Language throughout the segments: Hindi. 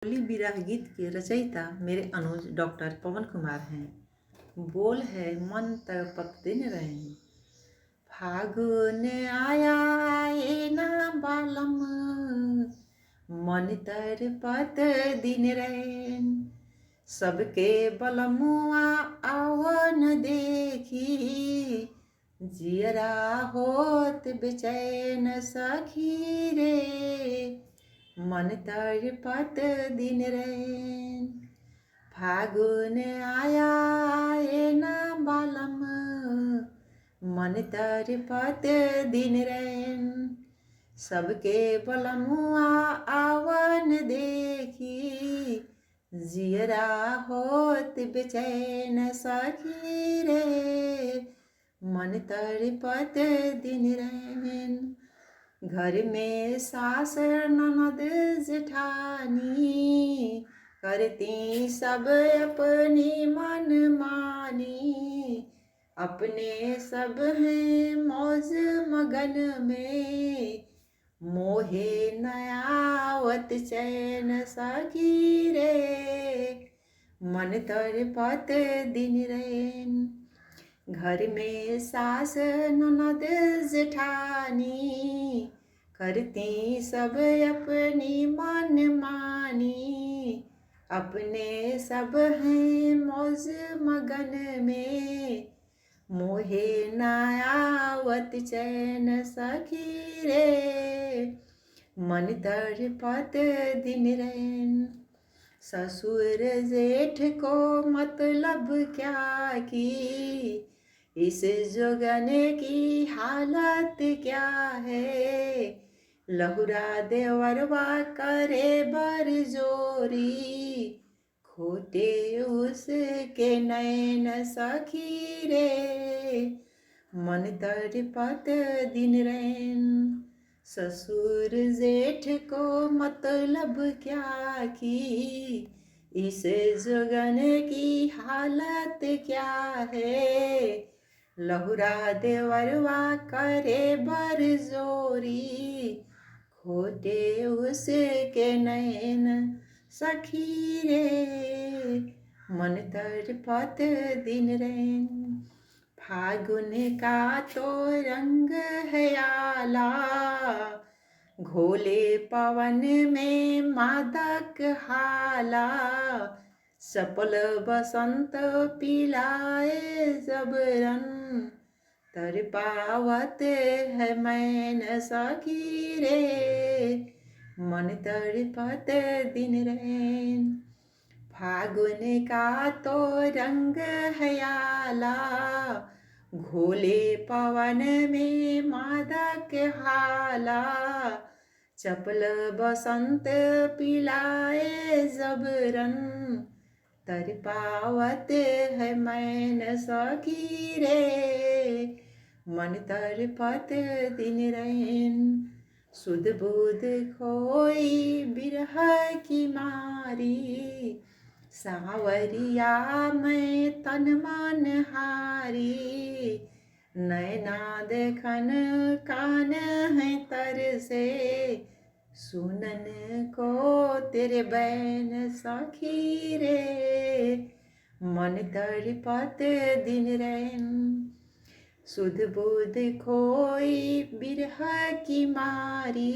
होली विरह गीत के रचयिता मेरे अनुज डॉक्टर पवन कुमार हैं। बोल है मन तड़पत दिन रैन, फागुन आया आए ना बालम, मन तड़पत दिन रैन। सबके बलमुआ आवन देखी, जियरा होत बेचैन सखी रे, मन तड़पत दिन रैन। फागुन आया आए ना बालम, मन तड़पत दिन रैन। सबके बलमुआ आवन देखी, जियरा होत बेचैन सखी रे, मन तड़पत दिन रैन। घर में सास ननद जेठानी, करती सब अपनी मन मानी। अपने सब हैं मौज मगन में, मोहे नयावत चैन सखी रे, मन तड़पत दिन रैन। घर में सास ननद जेठानी, करती सब अपनी मन मानी। अपने सब हैं मौज मगन में, मोहे नायावत चैन सखी रे, मन तड़पत दिन रैन। ससुर जेठ को मतलब क्या की, इस जोगन की हालत क्या है। लहुरा देवरवा करे बरजोरी, खोटे उसके नैन सखी रे, मन तड़पत दिन रैन। ससुर जेठ को मतलब क्या की, इस जोगन की हालत क्या है। लहुरा देवरवा करे बरजोरी, खोटे उसके नैन सखी रे, मन तड़पत दिन रैन। फागुन का तो रंग है आला, घोले पवन में मादक हाला। सपल बसंत पिलाए जबरन, तड़पावत है मैन सखी रे, मन तड़पत दिन रैन। फागुन का तो रंग है आला, घोले पवन में मादक हाला। चपल बसंत पिलाए जबरन, तड़पावत है मैन सखी रे, मन तड़पत दिन रैन। सुध बुध खोई बिरह की मारी, सावरिया मैं तन मन हारी। नैना देखन कान है तरसे, सुनन को तेरे बैन सखी रे, मन तड़पत दिन रैन। सुध बुध खोई बिरह की मारी,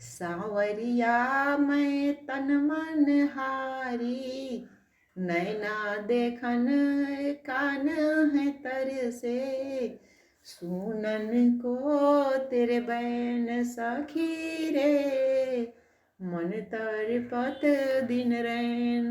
सावरिया मैं तन मन हारी। नैना देखन कान है तरसे, सुनन को तेरे बैन सखी रे, मन तड़पत दिन रैन।